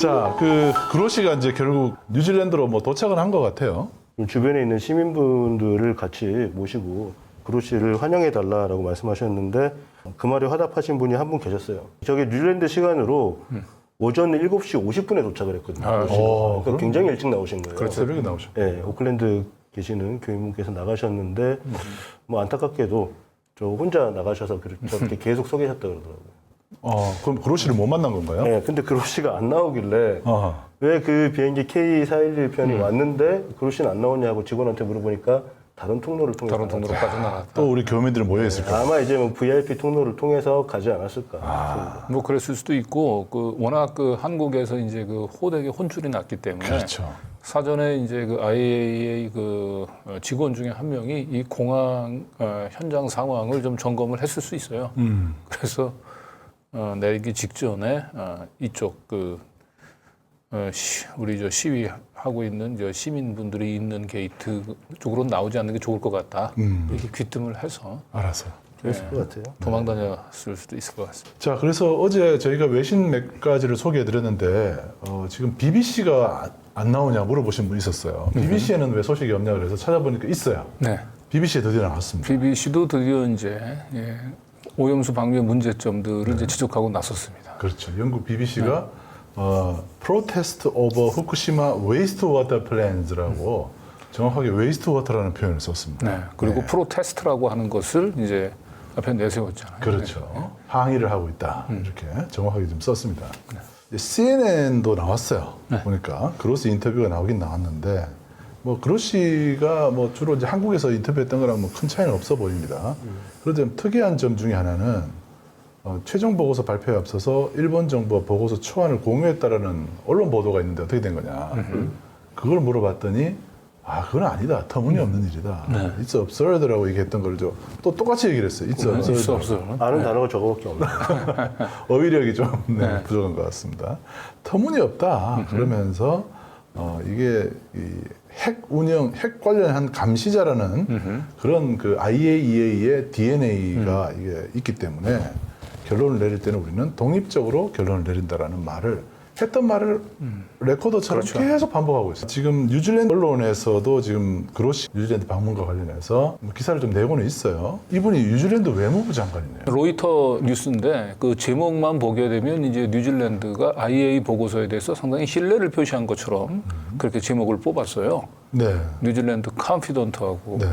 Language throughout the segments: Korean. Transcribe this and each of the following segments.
자, 그로시가 이제 결국 뉴질랜드로 뭐 도착을 한 것 같아요. 주변에 있는 시민분들을 같이 모시고 그로시를 환영해달라라고 말씀하셨는데 그 말에 화답하신 분이 한 분 계셨어요. 저게 뉴질랜드 시간으로 오전 7시 50분에 도착을 했거든요. 그러니까 굉장히 일찍 나오신 거예요. 그렇죠. 새벽에 나오셨고. 네, 오클랜드 계시는 교인분께서 나가셨는데 뭐 안타깝게도 저 혼자 나가셔서 저렇게 계속 서 계셨다 그러더라고요. 그럼 그로시를 못 만난 건가요? 네, 근데 그로시가 안 나오길래 왜 그 비행기 K411편이 왔는데 그로시는 안 나오냐고 직원한테 물어보니까 다른 통로를 통해서 다른 통로로 빠져나갔다. 또 우리 교민들은 모여 있을까? 아마 이제 뭐 VIP 통로를 통해서 가지 않았을까. 뭐 그랬을 수도 있고 워낙 한국에서 이제 호되게 혼쭐이 났기 때문에 그렇죠. 사전에 이제 IAEA 직원 중에 한 명이 이 공항 현장 상황을 좀 점검을 했을 수 있어요. 그래서 내리기 직전에 이쪽 우리 시위하고 있는 시민분들이 있는 게이트 쪽으로 나오지 않는 게 좋을 것 같다. 이렇게 귀뜸을 해서 알아서. 그랬을 것 같아요. 도망 다녔을 수도 있을 것 같습니다. 자, 그래서 어제 저희가 외신 몇 가지를 소개해 드렸는데 지금 BBC가 안 나오냐 물어보신 분 있었어요. BBC에는 왜 소식이 없냐 그래서 찾아보니까 있어요. 네. BBC에 드디어 나왔습니다. BBC도 드디어 이제 오염수 방류의 문제점들을 이제 지적하고 나섰습니다. 그렇죠. 영국 BBC가 Protest over Fukushima Wastewater Plans라고 정확하게 wastewater라는 표현을 썼습니다. 네. 그리고 프로테스트라고 하는 것을 이제 앞에 내세웠잖아요. 그렇죠. 항의를 하고 있다. 이렇게 정확하게 좀 썼습니다. CNN도 나왔어요. 보니까 그로시 인터뷰가 나오긴 나왔는데 뭐 그로시가 뭐 주로 이제 한국에서 인터뷰했던 거랑 뭐 큰 차이는 없어 보입니다. 그런데 좀 특이한 점 중에 하나는 최종 보고서 발표에 앞서서 일본 정부와 보고서 초안을 공유했다라는 언론 보도가 있는데 어떻게 된 거냐. 그걸 물어봤더니 그건 아니다. 터무니없는 일이다. It's absurd라고 얘기했던 걸 또 똑같이 얘기를 했어요. It's absurd. 아는 단어가 저거밖에 없네요. 어휘력이 좀 부족한 것 같습니다. 터무니없다. 그러면서 이게 핵 관련한 감시자라는 그런 IAEA의 DNA가 이게 있기 때문에 결론을 내릴 때는 우리는 독립적으로 결론을 내린다라는 말을 했던 말을 레코더처럼 그렇죠. 계속 반복하고 있어요. 지금 뉴질랜드 언론에서도 지금 그로시 뉴질랜드 방문과 관련해서 기사를 좀 내고는 있어요. 이분이 뉴질랜드 외무부 장관이네요. 로이터 뉴스인데 그 제목만 보게 되면 이제 뉴질랜드가 IAEA 보고서에 대해서 상당히 신뢰를 표시한 것처럼 그렇게 제목을 뽑았어요. 네. 뉴질랜드 컨피던트하고. 네.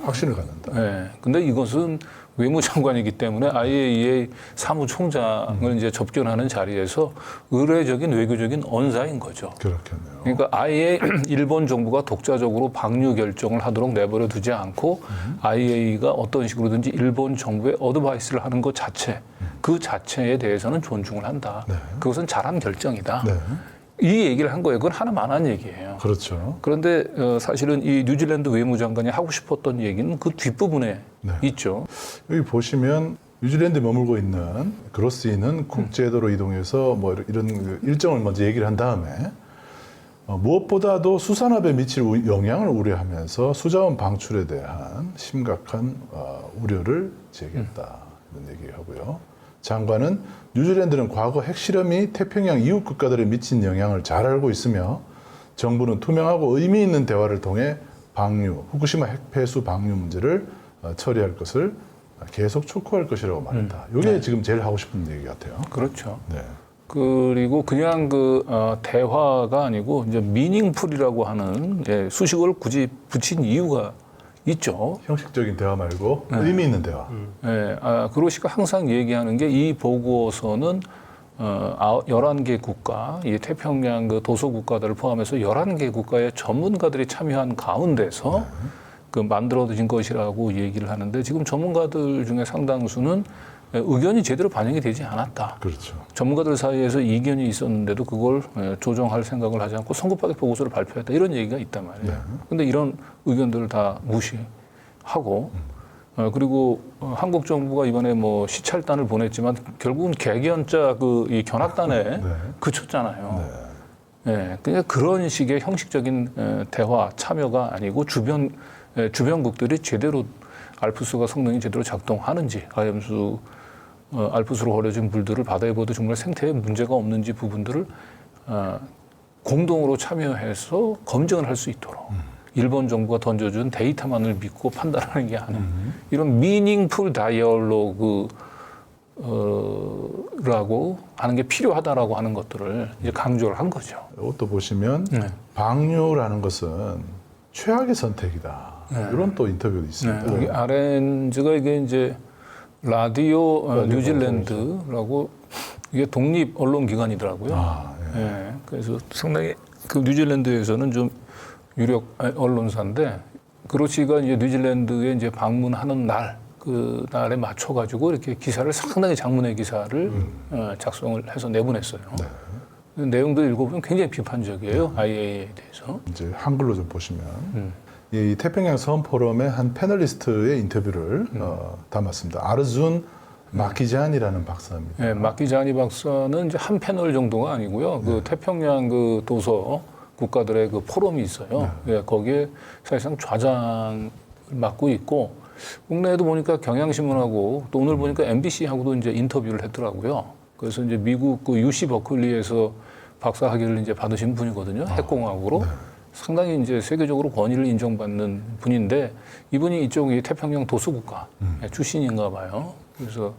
확신을 갖는다. 네. 근데 이것은 외무장관이기 때문에 IAEA 사무총장을 이제 접견하는 자리에서 의례적인 외교적인 언사인 거죠. 그렇겠네요. 그러니까 아예 일본 정부가 독자적으로 방류 결정을 하도록 내버려 두지 않고 IAEA가 어떤 식으로든지 일본 정부에 어드바이스를 하는 것 자체, 그 자체에 대해서는 존중을 한다. 네. 그것은 잘한 결정이다. 네. 이 얘기를 한 거예요. 그건 하나만한 얘기예요. 그렇죠. 그런데 사실은 이 뉴질랜드 외무장관이 하고 싶었던 얘기는 그 뒷부분에 있죠. 여기 보시면 뉴질랜드에 머물고 있는 그로시는 쿡제도로 이동해서 뭐 이런 일정을 먼저 얘기를 한 다음에 무엇보다도 수산업에 미칠 영향을 우려하면서 수자원 방출에 대한 심각한 우려를 제기했다. 이런 얘기하고요. 장관은 뉴질랜드는 과거 핵실험이 태평양 이웃 국가들에 미친 영향을 잘 알고 있으며 정부는 투명하고 의미 있는 대화를 통해 후쿠시마 핵폐수 방류 문제를 처리할 것을 계속 촉구할 것이라고 말했다. 이게 지금 제일 하고 싶은 얘기 같아요. 그렇죠. 네. 그리고 그냥 대화가 아니고 이제 미닝풀이라고 하는 수식어를 굳이 붙인 이유가 있죠. 형식적인 대화 말고 의미 있는 대화. 그로시가 항상 얘기하는 게 이 보고서는 11개 국가, 이 태평양 도서 국가들을 포함해서 11개 국가의 전문가들이 참여한 가운데서 만들어진 것이라고 얘기를 하는데 지금 전문가들 중에 상당수는 의견이 제대로 반영이 되지 않았다. 그렇죠. 전문가들 사이에서 이견이 있었는데도 그걸 조정할 생각을 하지 않고 성급하게 보고서를 발표했다. 이런 얘기가 있단 말이에요. 그런데 이런 의견들을 다 무시하고 그리고 한국 정부가 이번에 뭐 시찰단을 보냈지만 결국은 개견자 이 견학단에 그쳤잖아요. 그러니까 그런 식의 형식적인 대화 참여가 아니고 주변국들이 제대로 알프스가 성능이 제대로 작동하는지 오염수 알프스로 버려진 물들을 바다에 보도 정말 생태에 문제가 없는지 부분들을 공동으로 참여해서 검증을 할 수 있도록 일본 정부가 던져준 데이터만을 믿고 판단하는 게 아닌 이런 미닝풀 다이얼로그 라고 하는 게 필요하다라고 하는 것들을 이제 강조를 한 거죠. 이것도 보시면 방류라는 것은 최악의 선택이다. 이런 또 인터뷰도 있습니다. 여기 아렌즈가 이게 이제 라디오 뉴질랜드라고 이게 독립 언론 기관이더라고요. 그래서 상당히 그 뉴질랜드에서는 좀 유력 언론사인데 그로시가 이제 뉴질랜드에 이제 방문하는 날 그 날에 맞춰 가지고 이렇게 기사를 상당히 장문의 기사를 작성을 해서 내보냈어요. 내용도 읽어보면 굉장히 비판적이에요. IAEA에 대해서. 이제 한글로 좀 보시면 이 태평양 섬 포럼의 한 패널리스트의 인터뷰를 담았습니다. 아르준 마키잔이라는 박사입니다. 네, 마키자니 박사는 이제 한 패널 정도가 아니고요. 그 태평양 그 도서 국가들의 그 포럼이 있어요. 거기에 사실상 좌장을 맡고 있고 국내에도 보니까 경향신문하고 또 오늘 보니까 MBC하고도 이제 인터뷰를 했더라고요. 그래서 이제 미국 그 UC 버클리에서 박사 학위를 이제 받으신 분이거든요. 핵공학으로. 상당히 이제 세계적으로 권위를 인정받는 분인데 이분이 이쪽이 태평양 도서국가 출신인가 봐요. 그래서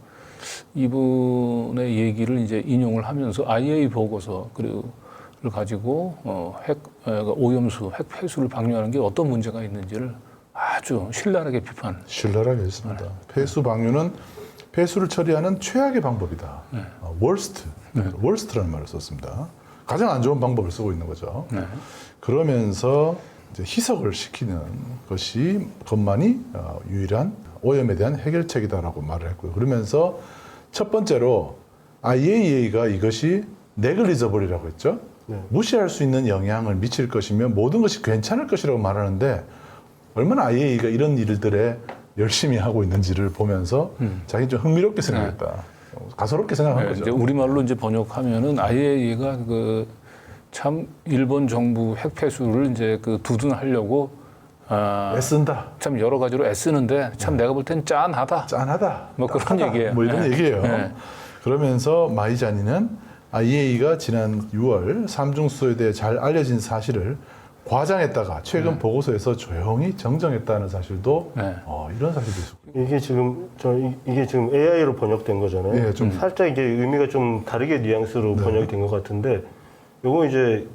이분의 얘기를 이제 인용을 하면서 IAEA 보고서 그리고 가지고 오염수, 핵 폐수를 방류하는 게 어떤 문제가 있는지를 아주 신랄하게 비판. 신랄하게 했습니다. 폐수 방류는 폐수를 처리하는 최악의 방법이다. worst라는 말을 썼습니다. 가장 안 좋은 방법을 쓰고 있는 거죠. 그러면서 이제 희석을 시키는 것만이 유일한 오염에 대한 해결책이다라고 말을 했고요. 그러면서 첫 번째로 IAEA가 이것이 네글리저블이라고 했죠. 무시할 수 있는 영향을 미칠 것이면 모든 것이 괜찮을 것이라고 말하는데 얼마나 IAEA가 이런 일들에 열심히 하고 있는지를 보면서 자기 좀 흥미롭게 생각했다. 가소롭게 생각한 거죠. 이제 우리말로 이제 번역하면은 IAEA가 그 참 일본 정부 핵 폐수를 이제 그 두둔하려고 애쓴다. 참 여러 가지로 애쓰는데 참 내가 볼 땐 짠하다. 짠하다. 뭐 그런 얘기예요. 뭐 이런 얘기예요. 그러면서 마이자니는 IAEA가 지난 6월 삼중수소에 대해 잘 알려진 사실을 과장했다가 최근 보고서에서 조용히 정정했다는 사실도 이런 사실도 있었고. 이게 지금 AI로 번역된 거잖아요. 예, 좀 살짝 이게 의미가 좀 다르게 뉘앙스로 번역이 된 것 같은데, 요거 이제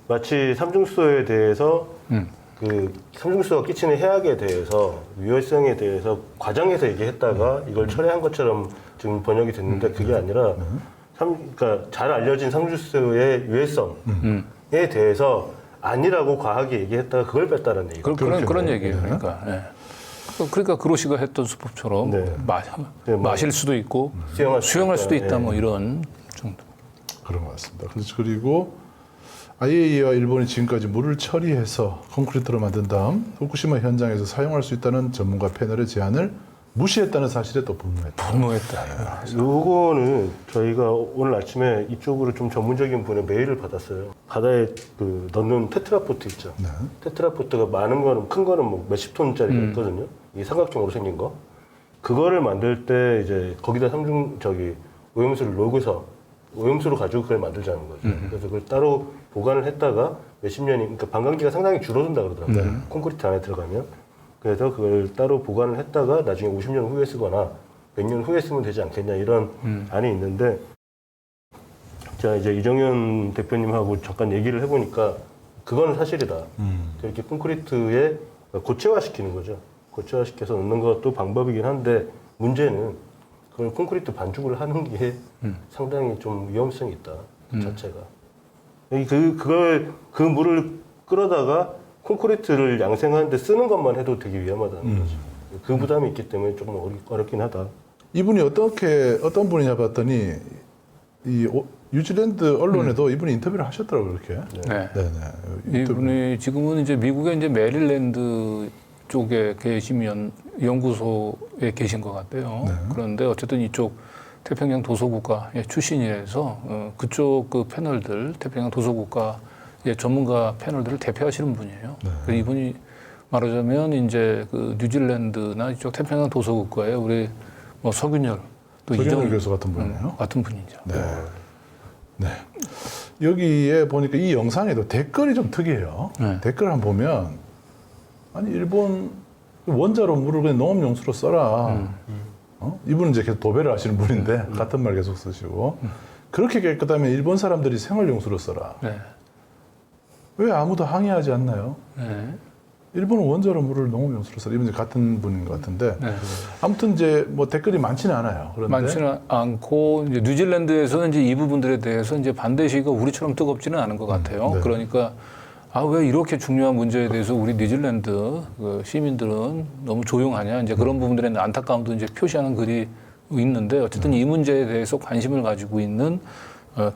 마치 삼중수소에 대해서 그 삼중수소가 끼치는 해악에 대해서 위험성에 대해서 과장해서 얘기했다가 이걸 철회한 것처럼 지금 번역이 됐는데 그게 아니라 그러니까 잘 알려진 삼중수소의 유해성에 대해서 아니라고 과하게 얘기했다가 그걸 뺐다는 얘기죠. 그런 얘기예요. 그러니까 그로시가 했던 수법처럼 마실 수도 있고 수용할 수도 있다 뭐 이런 정도. 그런 것 같습니다. 그리고 IAEA와 일본이 지금까지 물을 처리해서 콘크리트로 만든 다음 후쿠시마 현장에서 사용할 수 있다는 전문가 패널의 제안을 무시했다는 사실에 또 분노했다. 요거는 저희가 오늘 아침에 이쪽으로 좀 전문적인 분의 메일을 받았어요. 바다에 넣는 테트라포트 있죠. 테트라포트가 많은 거는, 큰 거는 뭐 몇십 톤짜리가 있거든요. 이 삼각형으로 생긴 거. 그거를 만들 때 이제 거기다 오염수를 녹여서 오염수로 가지고 그걸 만들자는 거죠. 그래서 그걸 따로 보관을 했다가 몇십 년이, 그러니까 반감기가 상당히 줄어든다 그러더라고요. 콘크리트 안에 들어가면. 그래서 그걸 따로 보관을 했다가 나중에 50년 후에 쓰거나 100년 후에 쓰면 되지 않겠냐 이런 안이 있는데, 제가 이제 이정현 대표님하고 잠깐 얘기를 해보니까 그건 사실이다. 이렇게 콘크리트에 고체화시키는 거죠. 고체화시켜서 넣는 것도 방법이긴 한데 문제는 그걸 콘크리트 반죽을 하는 게 상당히 좀 위험성이 있다. 그 자체가. 그 물을 끌어다가 콘크리트를 양생하는데 쓰는 것만 해도 되게 위험하다는 거죠. 그 부담이 있기 때문에 조금 어렵긴 하다. 이분이 어떤 분이냐 봤더니 뉴질랜드 언론에도 이분이 인터뷰를 하셨더라고요, 그렇게. 이분이 지금은 이제 미국의 이제 메릴랜드 쪽에 계시면 연구소에 계신 것 같아요. 그런데 어쨌든 이쪽 태평양 도서국가의 출신이라서 그쪽 그 패널들, 태평양 도서국가의 전문가 패널들을 대표하시는 분이에요. 그래서 이분이 말하자면 이제 그 뉴질랜드나 이쪽 태평양 도서국가에 우리 뭐 석윤열 또 조경일 교수 같은 분이네요. 같은 분이죠. 네. 네. 여기에 보니까 이 영상에도 댓글이 좀 특이해요. 네. 댓글 한번 보면 아니 일본 원자로 물을 그냥 농업용수로 써라. 이분은 이제 계속 도배를 하시는 분인데 같은 말 계속 쓰시고 그렇게 깨끗하면 일본 사람들이 생활용수로 써라. 네. 왜 아무도 항의하지 않나요? 네. 일본은 원자로 물을 농업용수로 써라. 이분 이제 같은 분인 것 같은데 네. 아무튼 이제 뭐 댓글이 많지는 않아요. 그런데 많지는 않고 이제 뉴질랜드에서는 이제 이 부분들에 대해서 이제 반대 시위가 우리처럼 뜨겁지는 않은 것 같아요. 네. 그러니까 왜 이렇게 중요한 문제에 대해서 우리 뉴질랜드 그 시민들은 너무 조용하냐 이제 그런 부분들에 대한 안타까움도 이제 표시하는 글이 있는데 어쨌든 이 문제에 대해서 관심을 가지고 있는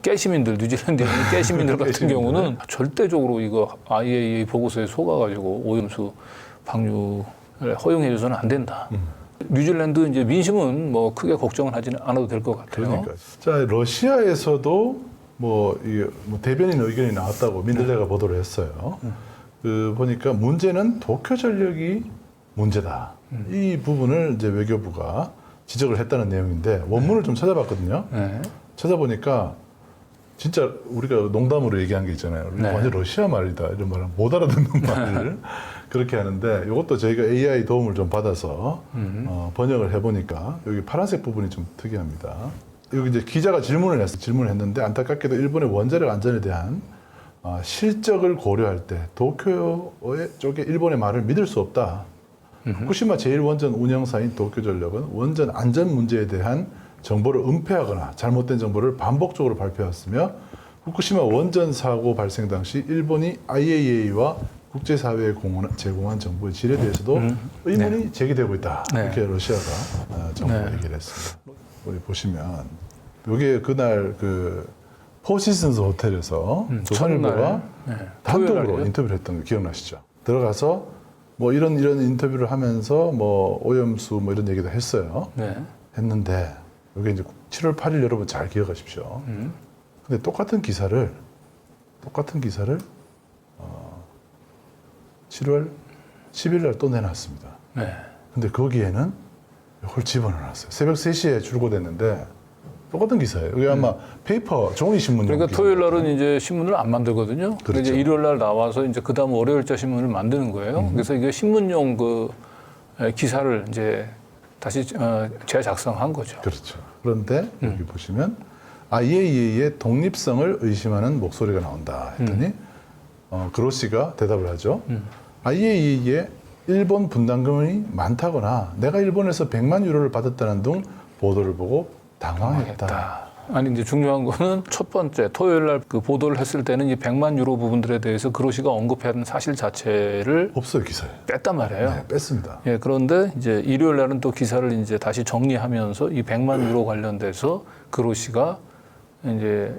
깨시민들 뉴질랜드에 있는 깨시민들 같은 경우는 절대적으로 이거 IAEA 보고서에 속아가지고 오염수 방류를 허용해줘서는 안 된다. 뉴질랜드 이제 민심은 뭐 크게 걱정을 하지는 않아도 될 것 같아요. 그러니까 자 러시아에서도 뭐 대변인 의견이 나왔다고 민들레가 보도를 했어요. 그 보니까 문제는 도쿄전력이 문제다. 이 부분을 이제 외교부가 지적을 했다는 내용인데 원문을 좀 찾아봤거든요. 네. 찾아보니까 진짜 우리가 농담으로 얘기한 게 있잖아요. 네. 완전 러시아 말이다 이런 말을 못 알아듣는 말을 그렇게 하는데 이것도 저희가 AI 도움을 좀 받아서 번역을 해보니까 여기 파란색 부분이 좀 특이합니다. 여기 이제 기자가 질문을 했는데 안타깝게도 일본의 원자력 안전에 대한 실적을 고려할 때 도쿄 쪽에 일본의 말을 믿을 수 없다. 후쿠시마 제1원전 운영사인 도쿄전력은 원전 안전 문제에 대한 정보를 은폐하거나 잘못된 정보를 반복적으로 발표했으며 후쿠시마 원전 사고 발생 당시 일본이 IAEA와 국제사회에 제공한 정보의 질에 대해서도 의문이 제기되고 있다. 네. 이렇게 러시아가 정부 얘기를 했습니다. 우리 보시면 여기에 그날 그 포시즌스 호텔에서 조선일보가 단독으로 토요일 인터뷰를 했던 거 기억나시죠? 들어가서 뭐 이런 인터뷰를 하면서 뭐 오염수 뭐 이런 얘기도 했어요. 네. 했는데 여기 이제 7월 8일 여러분 잘 기억하십시오. 근데 똑같은 기사를 7월 10일 날 또 내놨습니다. 네. 근데 거기에는 이걸 집어넣어놨어요. 새벽 3시에 출고됐는데 똑같은 기사예요. 이게 아마 페이퍼 종이 신문. 그러니까 토요일 날은 이제 신문을 안 만들거든요. 그렇죠. 이제 일요일 날 나와서 이제 그 다음 월요일자 신문을 만드는 거예요. 그래서 이게 신문용 그 기사를 이제 다시 재작성한 거죠. 그렇죠. 그런데 여기 보시면 IAEA의 독립성을 의심하는 목소리가 나온다 했더니 그로시가 대답을 하죠. IAEA의 일본 분담금이 많다거나 내가 일본에서 100만 유로를 받았다는 등 보도를 보고 당황했다. 아니 이제 중요한 거는 첫 번째 토요일 날 그 보도를 했을 때는 이 100만 유로 부분들에 대해서 그로시가 언급한 사실 자체를 없어요, 기사에. 뺐단 말이에요. 네, 뺐습니다. 예, 그런데 이제 일요일 날은 또 기사를 이제 다시 정리하면서 이 100만 유로 관련돼서 그로시가 이제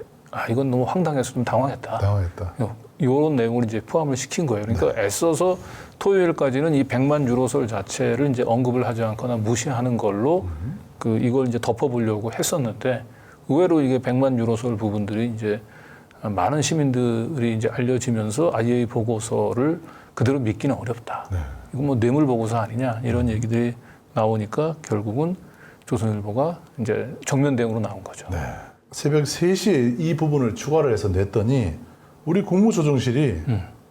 이건 너무 황당해서 좀 당황했다. 당황했다. 이런 내용을 이제 포함을 시킨 거예요. 그러니까 애써서 토요일까지는 이 100만 유로설 자체를 이제 언급을 하지 않거나 무시하는 걸로 그 이걸 이제 덮어보려고 했었는데 의외로 이게 100만 유로설 부분들이 이제 많은 시민들이 이제 알려지면서 IAEA 보고서를 그대로 믿기는 어렵다. 네. 이거 뭐 뇌물 보고서 아니냐 이런 얘기들이 나오니까 결국은 조선일보가 이제 정면 대응으로 나온 거죠. 네. 새벽 3시에 이 부분을 추가를 해서 냈더니 우리 국무조정실이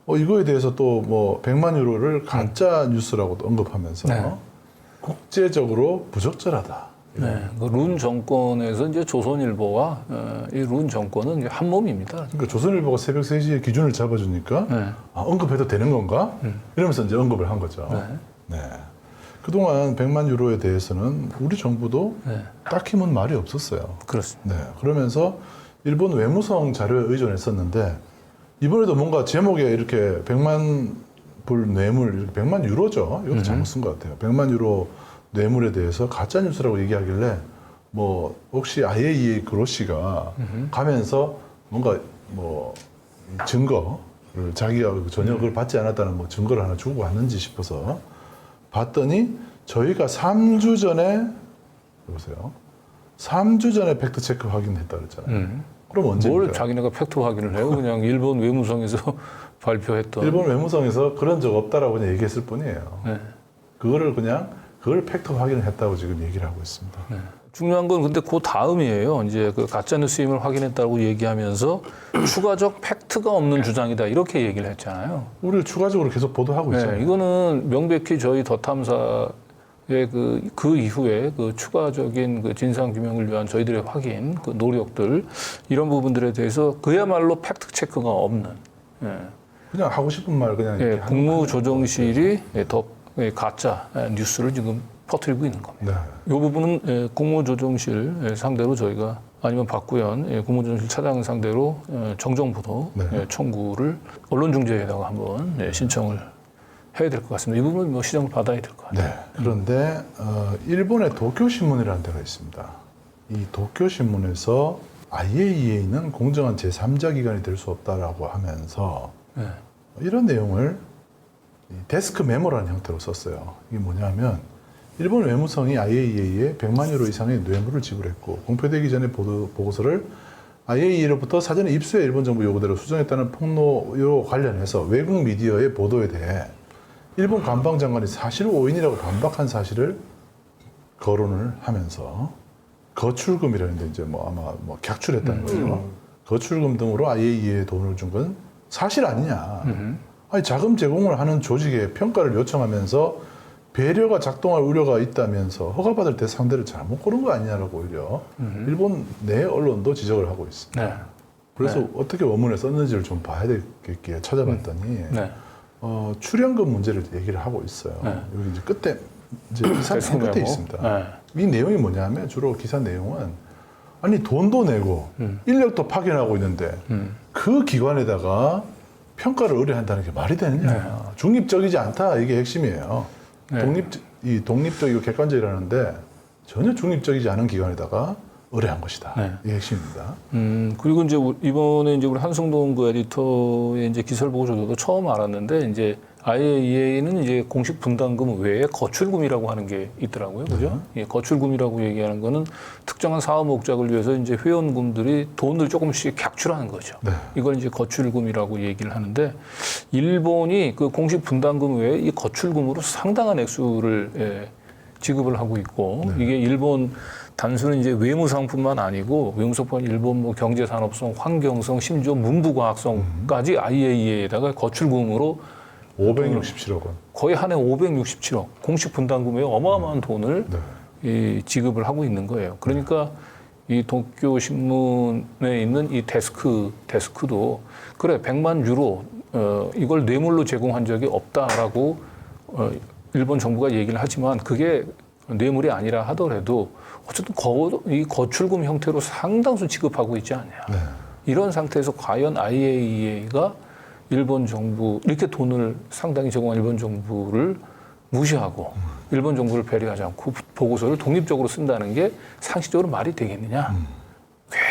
이거에 대해서 또 뭐 100만 유로를 가짜 뉴스라고 언급하면서 네. 국제적으로 부적절하다. 네, 그 룬 정권에서 이제 조선일보와 이 룬 정권은 이제 한 몸입니다. 그러니까 조선일보가 새벽 3시에 기준을 잡아주니까 네. 언급해도 되는 건가? 이러면서 이제 언급을 한 거죠. 네. 그동안 100만 유로에 대해서는 우리 정부도 네. 딱히 뭔 말이 없었어요. 그렇습니다. 네. 그러면서 일본 외무성 자료에 의존했었는데 이번에도 뭔가 제목에 이렇게 100만 불 뇌물, 이렇게 100만 유로죠. 이것도 잘못 쓴 것 같아요. 100만 유로 뇌물에 대해서 가짜 뉴스라고 얘기하길래 뭐 혹시 IAEA 그로시가 가면서 뭔가 뭐 증거를 자기가 전혀 그걸 받지 않았다는 뭐 증거를 하나 주고 왔는지 싶어서 봤더니 저희가 3주 전에 보세요. 3주 전에 팩트 체크 확인했다 그랬잖아요. 그럼 언제입니까? 뭘 자기네가 팩트 확인을 해요? 그냥 일본 외무성에서 발표했던. 일본 외무성에서 그런 적 없다라고 그냥 얘기했을 뿐이에요. 네. 그걸 팩트 확인을 했다고 지금 얘기를 하고 있습니다. 네. 중요한 건 근데 그 다음이에요. 이제 그 가짜뉴스임을 확인했다고 얘기하면서 추가적 팩트가 없는 주장이다 이렇게 얘기를 했잖아요. 우리를 추가적으로 계속 보도하고 있잖아요. 네, 이거는 명백히 저희 더 탐사의 그 이후에 그 추가적인 그 진상 규명을 위한 저희들의 확인, 그 노력들 이런 부분들에 대해서 그야말로 팩트 체크가 없는. 예. 그냥 하고 싶은 말 그냥 예, 이렇게 하는 국무조정실이 더 가짜 뉴스를 지금 퍼뜨리고 있는 겁니다. 네. 이 부분은 국무조정실 상대로 저희가 아니면 박구현 국무조정실 차장 상대로 정정보도 네. 청구를 언론중재에다가 한번 신청을 해야 될 것 같습니다. 이 부분은 뭐 시정을 받아야 될 것 같아요. 네. 그런데 일본의 도쿄신문이라는 데가 있습니다. 이 도쿄신문에서 IAEA는 공정한 제3자 기관이 될 수 없다라고 하면서 네. 이런 내용을 이 데스크 메모라는 형태로 썼어요. 이게 뭐냐면 일본 외무성이 IAEA에 100만 유로 이상의 뇌물을 지불했고 공표되기 전에 보고서를 IAEA로부터 사전에 입수해 일본 정부 요구대로 수정했다는 폭로로 관련해서 외국 미디어의 보도에 대해 일본 관방장관이 사실 오인이라고 반박한 사실을 거론을 하면서 거출금이라는데 이제 뭐 아마 뭐 객출했다는 거죠. 거출금 등으로 IAEA에 돈을 준 건 사실 아니냐. 아니 자금 제공을 하는 조직에 평가를 요청하면서 배려가 작동할 우려가 있다면서 허가받을 때 상대를 잘못 고른 거 아니냐라고 오히려 일본 내 언론도 지적을 하고 있습니다. 네. 그래서 어떻게 원문에 썼는지를 좀 봐야 되겠기에 찾아봤더니 네. 출연금 문제를 얘기를 하고 있어요. 네. 여기 이제 끝에 이제 기사 맨 끝에 있습니다. 네. 이 내용이 뭐냐면 주로 기사 내용은 아니 돈도 내고 인력도 파견하고 있는데 그 기관에다가 평가를 의뢰한다는 게 말이 되느냐. 중립적이지 않다 이게 핵심이에요. 네. 독립적이고 객관적이라는데 전혀 중립적이지 않은 기관에다가 의뢰한 것이다. 네. 이게 핵심입니다. 그리고 이제 이번에 이제 우리 한승동 그 에디터의 이제 기사를 보고 저도 처음 알았는데 이제 IAEA는 이제 공식 분담금 외에 거출금이라고 하는 게 있더라고요. 그죠? 예, 거출금이라고 얘기하는 거는 특정한 사업 목적을 위해서 이제 회원금들이 돈을 조금씩 객출하는 거죠. 네. 이걸 이제 거출금이라고 얘기를 하는데 일본이 그 공식 분담금 외에 이 거출금으로 상당한 액수를 지급을 하고 있고 이게 일본 단순히 이제 외무상뿐만 아니고 외무성뿐 일본 뭐 경제산업성, 환경성, 심지어 문부과학성까지 IAEA에다가 거출금으로 567억 원. 거의 한 해 567억 공식 분담금 외에 어마어마한 돈을 이 지급을 하고 있는 거예요. 그러니까 이 도쿄 신문에 있는 이 데스크도 그래 100만 유로 이걸 뇌물로 제공한 적이 없다라고 일본 정부가 얘기를 하지만 그게 뇌물이 아니라 하더라도 어쨌든 이 거출금 형태로 상당수 지급하고 있지 않냐. 네. 이런 상태에서 과연 IAEA가 일본 정부 이렇게 돈을 상당히 제공한 일본 정부를 무시하고 일본 정부를 배려하지 않고 보고서를 독립적으로 쓴다는 게 상식적으로 말이 되겠느냐?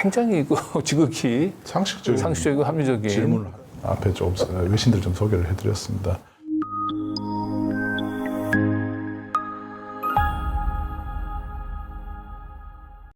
굉장히 지극히 상식적이고 합리적인 질문을 앞에 좀 외신들 좀 소개를 해드렸습니다.